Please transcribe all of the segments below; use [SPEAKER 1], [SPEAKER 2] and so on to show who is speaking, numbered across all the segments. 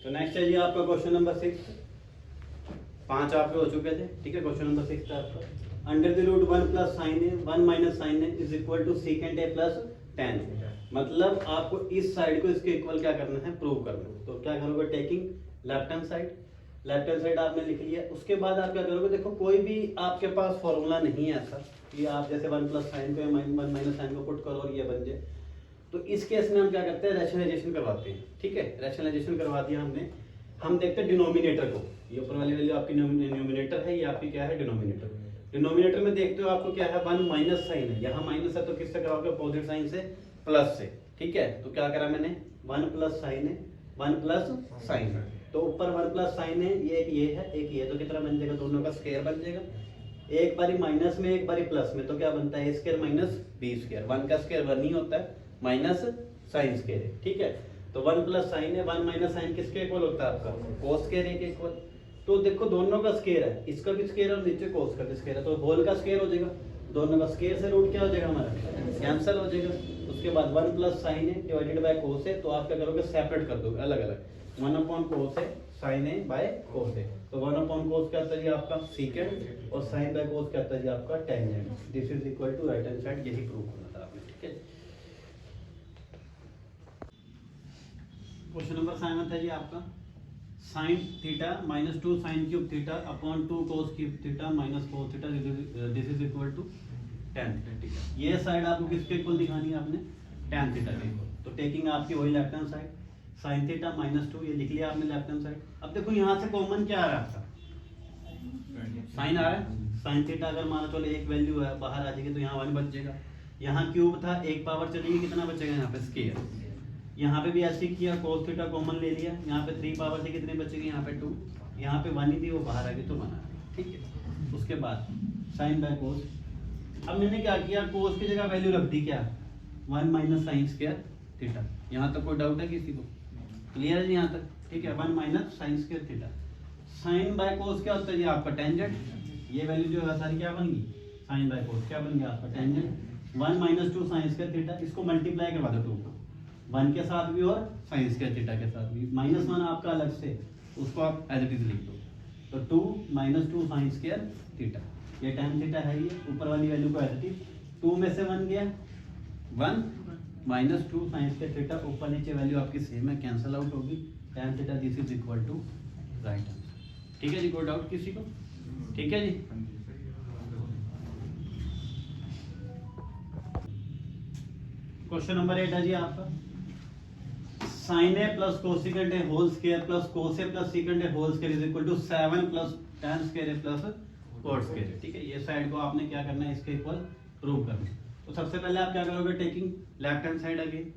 [SPEAKER 1] तो नेक्स्ट है जी आपका क्वेश्चन नंबर 6। 5 आपके हो चुके थे, ठीक है। क्वेश्चन नंबर 6 था आपका, under the root 1 plus sine A 1 minus sine A is equal to secant A plus tan। मतलब आपको इस साइड को इसके इक्वल क्या करना है, प्रूव करना है। तो क्या करोगे, taking left hand side, left hand side आपने लिख लिया। उसके बाद आप क्या करोगे, देखो कोई भी आपके पास फॉर्मूला नहीं है ऐसा कि आप जैसे 1 प्लस साइन को 1 माइनस साइन को पुट करो और ये बन जाए। तो इस केस में हम क्या करते हैं, रैशनलाइजेशन करवाते हैं, ठीक है। रैशनलाइजेशन करवा दिया हमने, हम देखते हैं डिनोमिनेटर को। ये ऊपर वाली वैल्यू आपकी न्यूमिनेटर है, ये आपकी क्या है, डिनोमिनेटर। डिनोमिनेटर में देखते हो आपको क्या है, 1 माइनस साइन है, यहाँ माइनस है तो किससे कराओगे, अपोजिट साइन से, प्लस से, ठीक है। तो क्या करा मैंने, 1 प्लस साइन है 1 प्लस साइन है, तो ऊपर 1 प्लस साइन है, ये है एक ये, तो कितना बन जाएगा, दोनों का स्क्वायर बन जाएगा। एक बारी माइनस में एक बारी प्लस में, तो क्या बनता है, a square minus b square. 1 का स्क्वायर 1 ही होता है, माइनस साइन स्क्वायर है, ठीक है। तो 1 प्लस साइन है, 1 माइनस साइन किसके इक्वल होता है आपका, कोस स्क्वायर ए के इक्वल। तो देखो दोनों का स्क्वायर है, इसका भी स्क्वायर और नीचे कोस का भी स्क्वायर है, तो होल का स्क्वायर हो जाएगा। दोनों का स्क्वायर से रूट क्या हो जाएगा हमारा, कैंसिल हो जाएगा। उसके बाद 1 प्लस साइन है डिवाइडेड बाय कोस है, तो आप क्या करोगे, सेपरेट कर दोगे अलग अलग। 1 अपॉन कोस है साइन है बाय कोस है, तो 1 अपॉन कोस क्या आता है जी आपका सीकेंट, और साइन बाय कोस क्या आता है जी आपका tangent. This is equal to right hand side, यही प्रूव करना था आपने, ठीक है। क्वेश्चन नंबर 7 है जी आपका, sine theta minus 2 sine cube theta upon 2 cos cube theta minus cos theta, this is equal to tan theta, ठीक है। ये साइड आपको किसके इक्वल दिखानी है आपने, tan थीटा के इक्वल। तो टेकिंग आपकी वही left hand side, sign theta minus 2 ये लिख लिया आपने लेफ्ट हैंड साइड। अब देखो यहाँ से कॉमन क्या आ रहा है आपका, साइन आ रहा है। साइन थीटा अगर मान लो चलो एक वैल्यू है बाहर आ जाएगी, तो यहाँ 1 बच जाएगा। यहाँ क्यूब था, एक पावर चलेगी, कितना बचेगा यहाँ पे, स्क्वायर। यहाँ पे भी ऐसे किया, cos थीटा कॉमन ले लिया, यहाँ पे 3 पावर से कितने बचेगी, यहाँ पे 2, यहाँ पे 1 ही थी वो बाहर आ गई तो 1 आ गई, ठीक है। उसके बाद साइन बाय कोस, अब मैंने क्या किया, कोस की जगह वैल्यू रख दी क्या, 1 माइनस साइन स्क्वायर थीटा। यहाँ तक कोई डाउट है किसी को, क्लियर है जी यहाँ तक, ठीक है। 1 minus sine square theta, sine by cos क्या होता है जी आपका टेंजेंट। ये वैल्यू जो है सारी क्या बन गई, साइन बाय कोस क्या बन गया आपका tangent. 1 minus 2 sign square theta, इसको मल्टीप्लाई करवा दो 2 को, 1 के साथ भी और साइन स्क्वायर थीटा के साथ भी। -1 आपका अलग से, उसको आप एज इट इज लिख दो। तो 2 माइनस 2 साइन स्क्वायर थीटा, ये tan थीटा है, ये ऊपर वाली वैल्यू को एज इट इज, 2 में से 1 गया, 1 माइनस 2 साइन स्क्वायर थीटा, ऊपर नीचे वैल्यू आपकी सेम है, कैंसिल आउट होगी। tan theta this is equal to right answer, ठीक है जी। कोई डाउट किसी को, ठीक है जी। क्वेश्चन नंबर 8 है जी आपका, sine A plus cosecant A whole square plus cos A plus secant A whole square is equal to 7 plus tan square A plus cot square, ठीक है। ये साइड को आपने क्या करना है, इसके इक्वल प्रूव करना है। तो सबसे पहले आप क्या करोगे, taking left hand side again,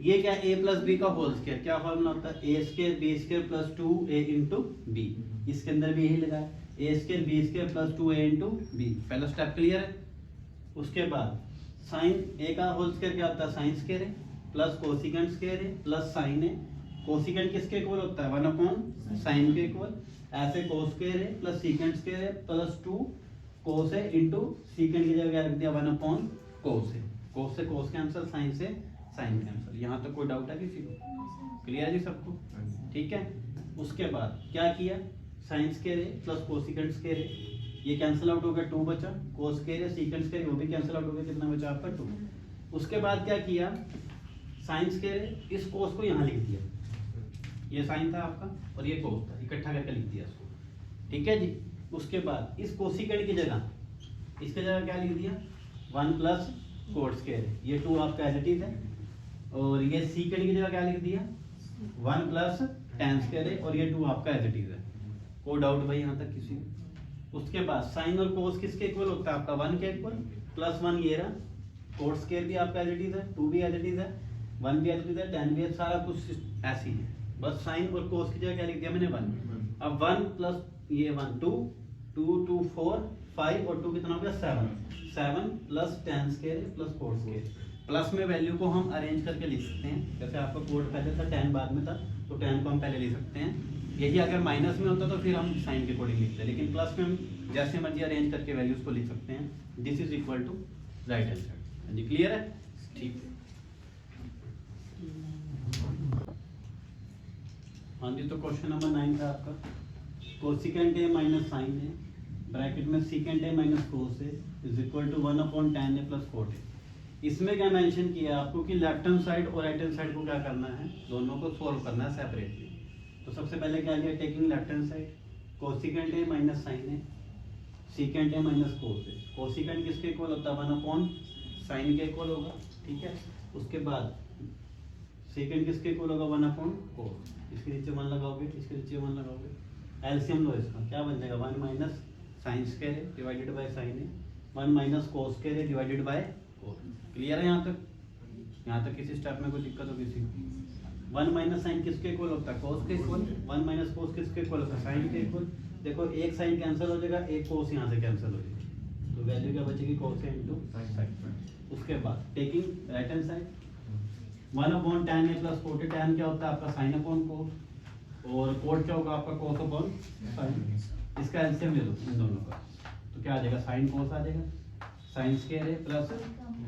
[SPEAKER 1] ये क्या a प्लस बी का होल स्क्वायर, क्या फॉर्मूला होता है, a square b square plus 2a into b। इसके अंदर भी यही लगा है, a square b square plus 2a into b। पहला स्टेप क्लियर है। उसके बाद साइन a का होल स्क्वायर क्या होता है, साइन स्क्वायर है प्लस कोसिकेंट स्क्वायर है प्लस साइन है। कोसिकेंट किसके इक्वल होता है, 1 अपॉन साइन के इक्वल। ऐसे कोस स्क्वायर है प्लस सीकेंट स्क्वायर है प्लस 2 कोस है इंटू सीकेंट की जगह क्या रख दिया, 1 अपॉन कोस है। कोस से कोस कैंसिल, साइन से साइन कैंसिल। यहाँ तक कोई डाउट है किसी को, क्लियर जी सबको, ठीक है। उसके बाद क्या किया, साइन स्क्वायर है प्लस कोसिकेंट स्क्वायर है, ये कैंसिल आउट हो गया, 2 बचा। कोस स्क्वायर है सीकेंट स्क्वायर वो भी कैंसिल आउट हो गया, कितना बचा आपका 2। उसके बाद क्या किया, साइन स्क्वायर है, इस कोस को यहाँ लिख दिया, ये साइन था आपका और ये कोस था, इकट्ठा करके लिख दिया इसको, ठीक है जी। उसके बाद इस कोसिकेंट की जगह, इसके जगह क्या लिख दिया, 1 प्लस कोट स्क्वायर है, ये 2 आपका एज इट इज है। और ये सीकेंट की जगह क्या लिख दिया, 1 प्लस tan स्क्वायर है, और ये 2 आपका एज इट इज है। कोई डाउट भाई यहाँ तक किसी को। उसके बाद साइन और कोस किसके इक्वल होता है आपका, 1 के इक्वल, प्लस 1 ये रहा, कोट स्क्वायर भी आपका एज इट इज है, 2 भी एज इट इज है, 1 भी एज इट इज है, tan भी है, सारा कुछ ऐसे ही है। बस साइन और कोस की जगह क्या लिख दिया मैंने, 1। अब 1 प्लस ये 1 2 2 2 4 5 और 2 कितना हो गया, 7 plus tan square plus cot square. Plus में वैल्यू को हम अरेंज करके लिख सकते हैं, जैसे आपका कोट पहले था, tan बाद में था, तो tan को हम पहले लिख सकते हैं। यही अगर माइनस में होता तो फिर हम साइन के अकॉर्डिंग लिखते हैं, लेकिन प्लस में हम जैसे मर्जी अरेंज करके वैल्यूज को लिख सकते हैं। This is equal to right hand side, जी क्लियर है, ठीक है। हाँ जी, तो क्वेश्चन नंबर 9 था आपका, cosecant A minus sine a bracket में secant A minus cos a is equal to 1/tan a plus cot a. इसमें क्या मेंशन किया है आपको कि लेफ्ट हैंड साइड और राइट हैंड साइड को क्या करना है, दोनों को सोल्व करना है सेपरेटली। तो सबसे पहले क्या लिया, taking left hand side cosecant A minus sine A secant A minus cos A. Cosecant किसके इक्वल होता है, 1/sin के इक्वल होगा, ठीक है। उसके बाद सेकेंड किसके इक्वल होगा, 1/cos। इसके नीचे 1 लगाओगे, इसके नीचे 1 लगाओगे, एलसीएम लो इसका, क्या बन जाएगा 1 minus sine square A divided by sine A 1 minus cos square A divided by cos. Clear है यहाँ तक? यहाँ तक किसी स्टेप में कोई दिक्कत हो किसी को? 1 माइनस साइन किसके इक्वल होता है, कोस के इक्वल। 1 माइनस कोस किसके इक्वल होता है, साइन के इक्वल। देखो एक साइन कैंसिल हो जाएगा, एक कोस यहाँ से कैंसिल हो जाएगी, तो वैल्यू क्या बचेगी, कोस इनटू साइन। उसके बाद taking right hand side 1/tan a plus cot A. tan क्या होता है आपका, साइन अपॉन कोस, और कोट क्या होगा आपका, कोस अपॉन साइन। इसका एलसीएम ले लो इन दोनों का, तो क्या आ जाएगा, साइन कोस आ जाएगा, साइन स्क्वायर है प्लस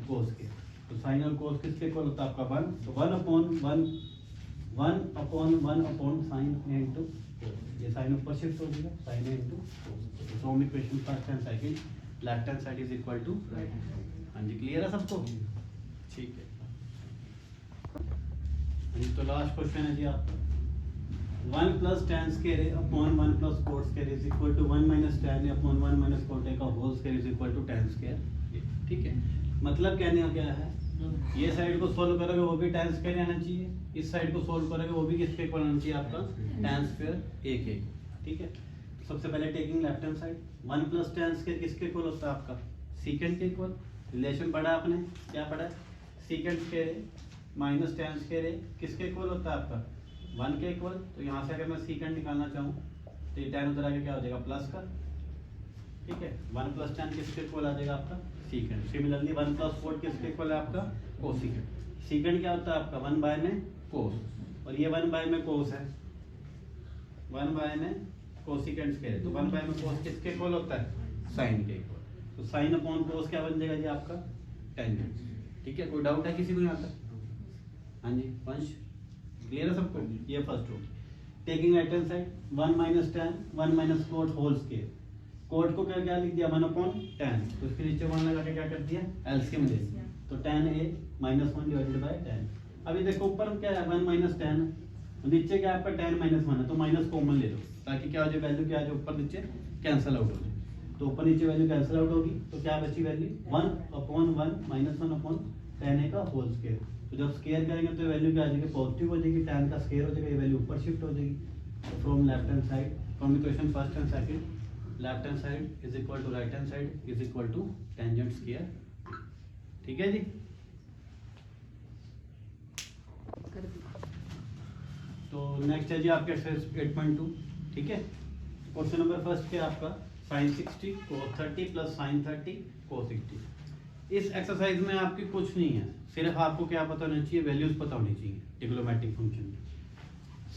[SPEAKER 1] कोस के। तो साइन और कोस किसके इक्वल होता है आपका 1, तो 1/1 साइन इनटू कोस। ये साइन ऊपर शिफ्ट हो जाएगा, साइन इनटू कोस। तो from equation first and second left hand side is equal to right hand side. हाँ जी, क्लियर है सबको? ठीक है। तो लास्ट क्वेश्चन है जी आपका, 1 plus tan square a upon 1 plus cot square is equal to 1 minus tan a upon 1 minus cot a का whole square is equal to tan square a. ठीक है, मतलब कहने का क्या है, ये साइड को सोल्व करोगे वो भी tan स्क्वायर आना चाहिए, इस साइड को सोल्व करोगे वो भी किसके इक्वल आना चाहिए आपका, tan स्क्वायर ए के। ठीक है, तो सबसे पहले taking left hand side 1 plus tan square किसके इक्वल होता है आपका, सीकेंट के इक्वल। रिलेशन पढ़ा आपने, क्या पढ़ा, सीकेंट स्क्वायर ए माइनस tan स्क्वायर ए किसके इक्वल होता है आपका, 1 के इक्वल। तो यहाँ से अगर मैं सीकेंट निकालना चाहूँ तो ये tan उधर आके क्या हो जाएगा, प्लस का। ठीक है, 1 प्लस tan किसके इक्वल आ जाएगा आपका, सीकेंट। सिमिलरली 1 प्लस कोट किसके इक्वल है आपका, कोसिकेंट। सीकेंट क्या होता है आपका, 1 बाय में कोस, और ये 1 बाय में कोस है, 1 बाय में कोसिकेंट स्क्वायर। तो 1 बाय में कोस किसके इक्वल होता है, साइन के इक्वल। तो साइन अपॉन कोस क्या बन जाएगा जी आपका, टेंजेंट। ठीक है, कोई डाउट है किसी को यहाँ तक? हाँ जी वंश, क्लियर है सबको? ये first row. Taking right hand side 1 minus tan 1 minus cot whole square. Cot को क्या लिख दिया, 1/tan, तो इसके नीचे 1 लगा के क्या कर दिया, एलसीएम ले लिया। तो tan a minus 1 divided by tan। अभी देखो ऊपर क्या है, 1 माइनस tan, नीचे क्या आपका tan माइनस 1 है, तो माइनस कॉमन ले लो ताकि क्या हो जाए, वैल्यू क्या आ जाए ऊपर नीचे कैंसिल आउट हो जाए। तो ऊपर नीचे वैल्यू कैंसिल आउट होगी, तो क्या बची वैल्यू 1/1 माइनस 1/tan a का होल स्क्वायर। तो जब स्क्वायर करेंगे तो वैल्यू क्या आ जाएगी, पॉजिटिव हो जाएगी, tan का स्क्वायर हो जाएगा, ये वैल्यू ऊपर शिफ्ट हो जाएगी। तो from left hand side, from equation first and second, left hand side is equal to right hand side is equal to tangent square. ठीक है जी। तो नेक्स्ट है जी आपके एक्सरसाइज 8.2। ठीक है, क्वेश्चन नंबर फर्स्ट क्या आपका, sin 60 cos 30 plus sin 30 cos 60। इस एक्सरसाइज में आपकी कुछ नहीं है, सिर्फ आपको क्या पता होना चाहिए, वैल्यूज पता होनी चाहिए ट्रिग्नोमेट्रिक फंक्शन की।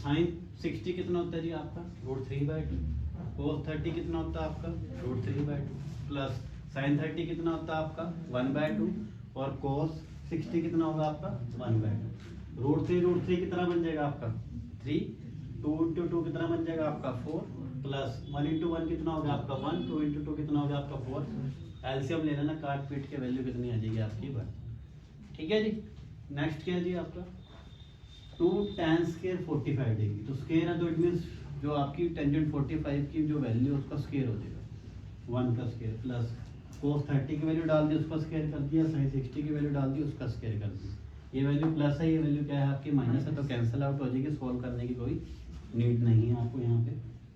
[SPEAKER 1] sin 60 कितना होता है जी आपका, √3/2। cos 30 कितना होता है आपका, √3/2 प्लस sin 30 कितना होता है आपका 1/2, और cos 60 कितना होगा आपका 1/2। √3 कितना बन जाएगा आपका 3, 2 × 2 कितना बन जाएगा आपका 4, प्लस 1 × 1 कितना होगा आपका 1, 2 × 2 कितना होगा आपका 4। एलसीएम ले लेना, काट पीट के वैल्यू कितनी आ जाएगी आपकी 1। ठीक है जी। नेक्स्ट क्या है जी आपका, 2 tan स्क्वायर 45 डिग्री। तो स्क्वायर है तो इट मीन्स जो आपकी टेंजेंट 45 की जो वैल्यू है उसका स्क्वायर हो जाएगा 1 का स्क्वायर, प्लस cos 30 की वैल्यू डाल दी उसका स्क्वायर कर दिया, sin 60 की वैल्यू डाल दी उसका स्क्वायर कर दिया। ये वैल्यू प्लस है, ये वैल्यू क्या है आपकी माइनस है, तो कैंसिल आउट हो जाएगी, सॉल्व करने की कोई नीड नहीं है आपको यहाँ पे।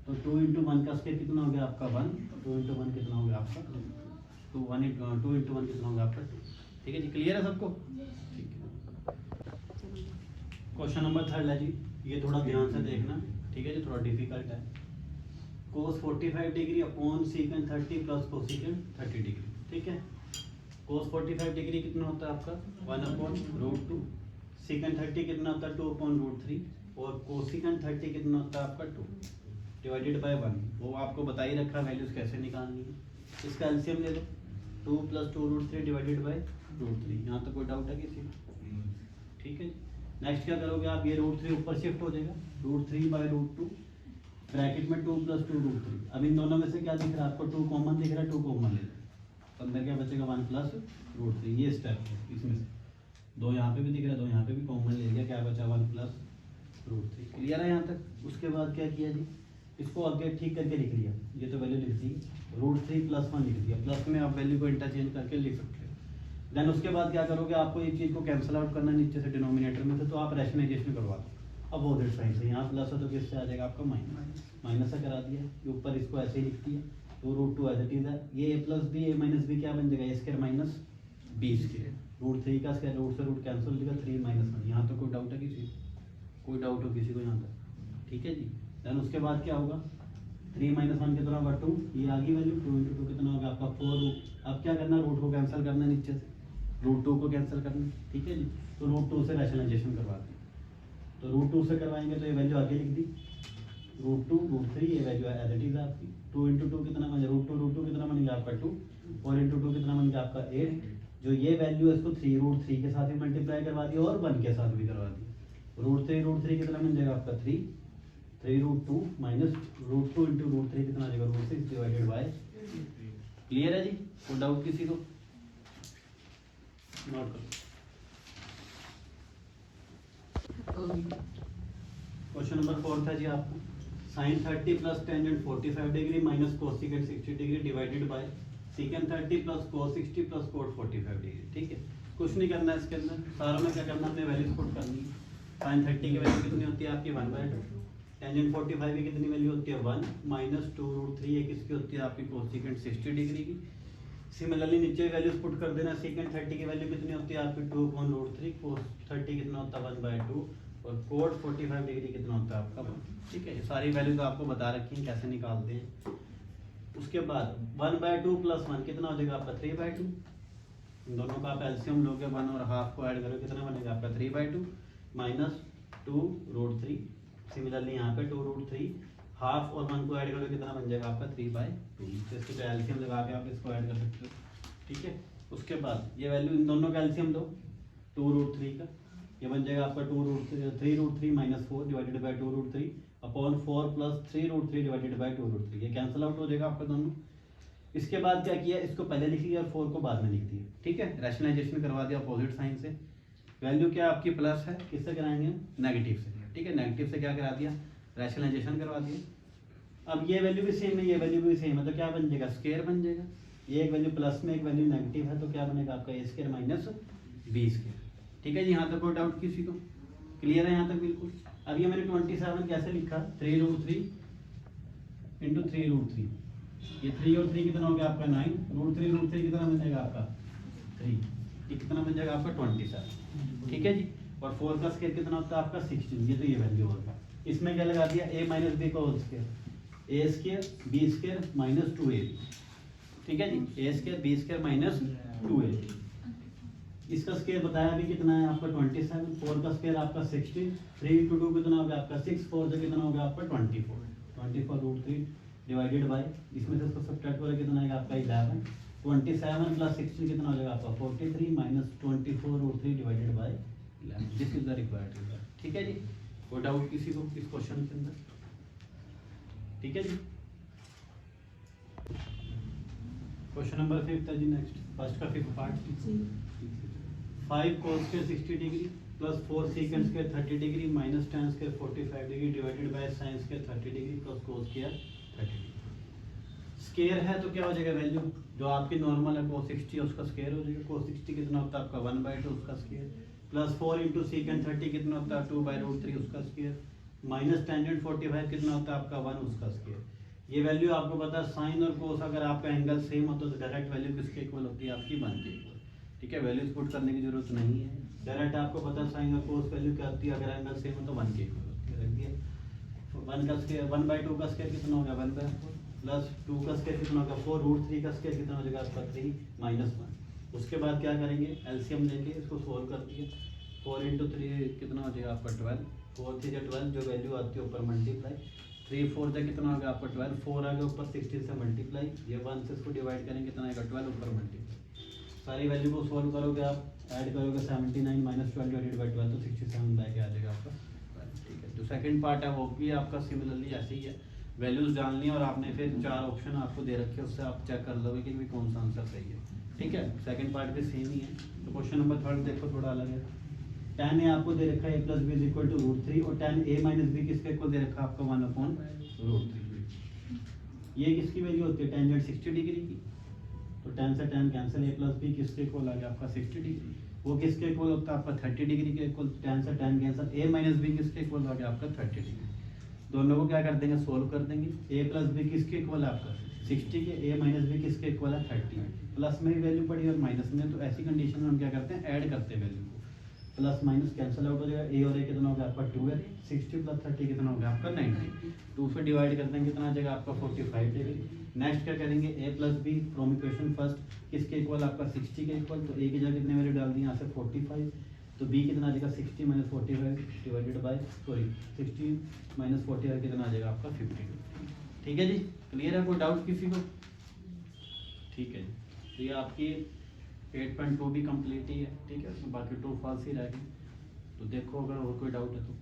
[SPEAKER 1] तो 2 × 1 का स्क्वायर कितना हो गया आपका 1, 2 × 1 कितना हो गया आपका 2, 2 × 1 कितना होगा आपका 2। ठीक है जी, क्लियर है सबको? ठीक है। क्वेश्चन नंबर 3 है जी, ये थोड़ा ध्यान से देखना, ठीक है जी, थोड़ा डिफिकल्ट है। cos 45 degree upon secant 30 plus cosecant 30 degree. ठीक है, cos 45 डिग्री कितना होता है आपका 1/√2, सीकेंट 30 कितना होता है 2/√3, और कोसिकेंट 30 कितना होता है आपका 2 डिवाइडेड बाय 1। वो आपको बता ही रखा वैल्यूज कैसे निकालनी है। इसका एलसीएम ले लो, 2 + 2√3 डिवाइडेड बाय √3। यहाँ तो कोई डाउट है किसी को? ठीक है, नेक्स्ट क्या करोगे आप, ये √3 ऊपर शिफ्ट हो जाएगा, √3/√2 ब्रैकेट में 2 + 2 √3। अब इन दोनों में से क्या दिख रहा है आपको, 2 कॉमन दिख रहा है, 2 कॉमन ले लो, तो अंदर क्या बचेगा 1 + √3। ये स्टेप है इसमें से, 2 यहाँ पे भी दिख रहा है, 2 यहाँ पे भी कॉमन ले लिया, क्या बचा 1 + √3। क्लियर है यहाँ तक। उसके बाद क्या किया जी, इसको आगे ठीक करके लिख लिया, ये तो वैल्यू लिख दी, √3 + 1 लिख दिया, प्लस में आप वैल्यू को इंटरचेंज करके लिख सकते हो। देन उसके बाद क्या करोगे, आपको एक चीज़ को कैंसिल आउट करना नीचे से डिनोमिनेटर में से, तो आप रैशनलाइजेशन करवा दो अपोजिट साइड से। यहाँ प्लस है तो किससे आ जाएगा आपका माइनस, माइनस से करा दिया, ये ऊपर इसको ऐसे ही लिख दिया, तो √2 एज इट इज है, ये a + b a - b क्या बन जाएगा, a² - b², √3 का स्क्वायर, रूट से रूट कैंसिल हो जाएगा, 3 - 1। यहाँ तो कोई डाउट है किसी को, कोई डाउट हो किसी को यहाँ तक, ठीक है जी। देन उसके बाद क्या होगा, 3 - 1 कितना होगा 2, ये आ गई वैल्यू, 2 × 2 कितना होगा आपका 4। अब क्या करना, रूट को कैंसिल करना है नीचे से, √2 को कैंसिल करना है, ठीक है जी। तो √2 से रैशनलाइजेशन करवाते हैं, तो √2 से करवाएंगे तो ये वैल्यू आगे लिख दी, √2 √3, ये वैल्यू एज इट इज आपकी, 2 × 2 कितना बन जाएगा, √2 कितना बनेगा आपका 2, 4 × 2 कितना बन गया आपका 8। जो ये वैल्यू है इसको 3 √3 के साथ भी मल्टीप्लाई करवा दिया और 1 के साथ भी करवा दिया, √3 कितना बन जाएगा आपका 3, 3√2 माइनस √2 × √3 कितना आ जाएगा, √6 डिवाइडेड बाय। क्लियर है जी, कोई डाउट किसी को, नोट करो। क्वेश्चन नंबर 4 था जी आपका, sin 30 + tangent 45 degree minus cosecant 60 degree divided by secant 30 + cos 60 + cot 45 degree. ठीक है, कुछ नहीं करना है इसके अंदर, सारा में क्या करना है, हमने वैल्यूज पुट करनी है। sin 30 की वैल्यू कितनी होती है आपकी 1/2, टेंजेंट 45 की कितनी वैल्यू होती है 1 माइनस 2√3, ये किसकी होती है आपकी कोसिकेंट 60 डिग्री की। सिमिलरली नीचे वैल्यूज पुट कर देना, सीकेंट 30 की वैल्यू कितनी होती है आपकी 2/√3, cos 30 कितना होता है 1/2 और cot 45 डिग्री कितना होता है आपका 1। ठीक है, ये सारी वैल्यू तो आपको बता रखी है कैसे निकालते हैं। उसके बाद 1/2 + 1 कितना हो जाएगा आपका 3/2, इन दोनों का आप एलसीएम लोगे 1 और हाफ को ऐड करो कितना बनेगा आपका 3/2 माइनस 2√3। सिमिलरली यहाँ पे 2√3 हाफ और 1 को ऐड करो कितना बन जाएगा आपका 3/2। तो इसके एलसीएम लगा के आप इसको ऐड कर सकते हो। ठीक है, उसके बाद ये वैल्यू इन दोनों का एलसीएम दो 2√3 का, ये बन जाएगा आपका 3√3 minus 4 divided by 2√3 upon 4 + 3√3 divided by 2√3, ये कैंसिल आउट हो जाएगा आपका दोनों। इसके बाद क्या किया, इसको पहले लिख लिया और 4 को बाद में लिख दिया। ठीक है, रैशनलाइजेशन करवा दिया अपोजिट साइन से। वैल्यू क्या आपकी प्लस है, किससे कराएंगे, नेगेटिव से। ठीक है, नेगेटिव से क्या करा दिया, रैशनलाइजेशन करवा दिया। अब ये वैल्यू भी सेम है, ये वैल्यू भी सेम है, तो क्या बन जाएगा स्क्वायर बन जाएगा। ये एक वैल्यू प्लस में एक वैल्यू नेगेटिव है, तो क्या बनेगा आपका a² माइनस b²। ठीक है जी, यहाँ तक कोई डाउट किसी को, क्लियर है यहाँ तक बिल्कुल। अब ये मैंने 27 कैसे लिखा, 3√3 × 3√3, ये 3 और 3 कितना हो गया आपका 9, √3 कितना बन जाएगा आपका 3, ये कितना बन जाएगा आपका 27। ठीक है जी, और 4 का स्क्वायर कितना होता है आपका 16, ये तो ये वैल्यू होगा। इसमें क्या लगा दिया a - b का whole square, a² b² minus 2ab। ठीक है जी, a² b² माइनस 2ab। इसका स्क्वायर बताया अभी कितना है आपका 27, 4 का स्क्वायर आपका 16, 3 × 2 कितना हो गया आपका 6, 4 से कितना हो गया आपका 24 √3 डिवाइडेड बाय, इसमें से इसको सब्ट्रैक्ट करें कितना आएगा आपका 11, 27 + 16 कितना हो जाएगा आपका 43 minus 24 √3 divided by 11। This is the required result. ठीक है जी, कोई डाउट किसी को इस क्वेश्चन के अंदर। ठीक है जी, क्वेश्चन नंबर 5 था जी, नेक्स्ट फर्स्ट का 5th part. 5 cos square 60 degree plus 4 secant square 30 degree minus tan square 45 degree divided by sin square 30 degree plus cos square 30 degree. Square है तो क्या हो जाएगा, वैल्यू जो आपकी नॉर्मल है cos 60 उसका स्क्वायर हो जाएगा। cos 60 कितना होता है आपका 1/2 उसका स्क्वायर, प्लस 4 × secant 30 कितना होता है 2/√3 उसका स्क्वायर, माइनस tangent 45 कितना होता है आपका 1 उसका स्क्वायर। ये वैल्यू आपको पता है साइन और कोस अगर आपका एंगल सेम हो तो डायरेक्ट वैल्यू किसके इक्वल होती है आपकी 1 के इक्वल। ठीक है, वैल्यूज पुट करने की जरूरत नहीं है, डायरेक्ट आपको पता है साइन और कोस वैल्यू क्या होती है, अगर एंगल सेम हो तो 1 के इक्वल होती है। रख दिया, 1 का स्क्वायर 1/2 का स्क्वायर कितना हो गया 1/4 प्लस 2 का स्क्वायर कितना हो गया 4 √3 का स्क्वायर कितना हो जाएगा आपका 3 माइनस 1। उसके बाद क्या करेंगे, एलसीएम लेके इसको सोल्व कर दिए, 4 × 3 कितना हो जाएगा आपका 12, 4 × 3 = 12, जो वैल्यू आती है ऊपर मल्टीप्लाई, 3 4 से कितना हो गया आपका 12, 4 आ गया ऊपर 16 से मल्टीप्लाई, ये 1 से इसको डिवाइड करेंगे कितना आएगा 12 ऊपर मल्टीप्लाई। सारी वैल्यू को सॉल्व करोगे आप, ऐड करोगे 79 माइनस 12 डिवाइडेड बाई 12 तो 67 बैक आ जाएगा आपका। ठीक है, जो सेकंड पार्ट है वो भी आपका सिमिलरली ऐसे ही है, वैल्यूज डालनी है और आपने फिर 4 ऑप्शन आपको दे रखे हैं, उससे आप चेक कर लोगे कि भी कौन सा आंसर सही है। ठीक है, सेकंड पार्ट भी सेम ही है। तो क्वेश्चन नंबर 3 देखो थोड़ा अलग है। tan a आपको दे रखा है a plus B is equal to √3 और tan a माइनस बी किसके इक्वल दे रखा है आपको 1/√3। ये किसकी वैल्यू होती है, टेंजेंट 60 डिग्री की, तो tan से tan cancel, a plus B किसके इक्वल आ गया आपका 60 डिग्री, वो किसके इक्वल होता है आपका 30 डिग्री के इक्वल, tan से tan cancel, a minus B किसके इक्वल आ गया आपका 30 डिग्री। दोनों को क्या कर देंगे, सोल्व कर देंगे। a प्लस बी किसके इक्वल है आपका 60 के, a माइनस बी किसके इक्वल है 30, प्लस में भी वैल्यू पड़ी और माइनस में, तो ऐसी कंडीशन में हम क्या करते हैं, ऐड करते हैं वैल्यू को, प्लस माइनस कैंसिल आउट हो जाएगा, a और a कितना हो गया आपका 2 है, 60 प्लस 30 कितना हो गया आपका 90, 2 से डिवाइड करते हैं कितना आ जाएगा आपका 45 डिग्री। नेक्स्ट क्या करेंगे, a plus B from equation first किसके इक्वल आपका 60 के इक्वल, तो a की जगह कितने वैल्यू डाल दी यहाँ से 45, तो b कितना आ जाएगा 60 माइनस 45 डिवाइडेड बाय 60 माइनस 45 कितना आ जाएगा आपका 52। ठीक है जी, क्लियर है, कोई डाउट किसी को? ठीक है जी, तो ये आपकी 8.2 भी कंप्लीट ही है। ठीक है, उसमें बाकी 2 फॉल्स ही रह गए, तो देखो अगर और कोई डाउट है तो।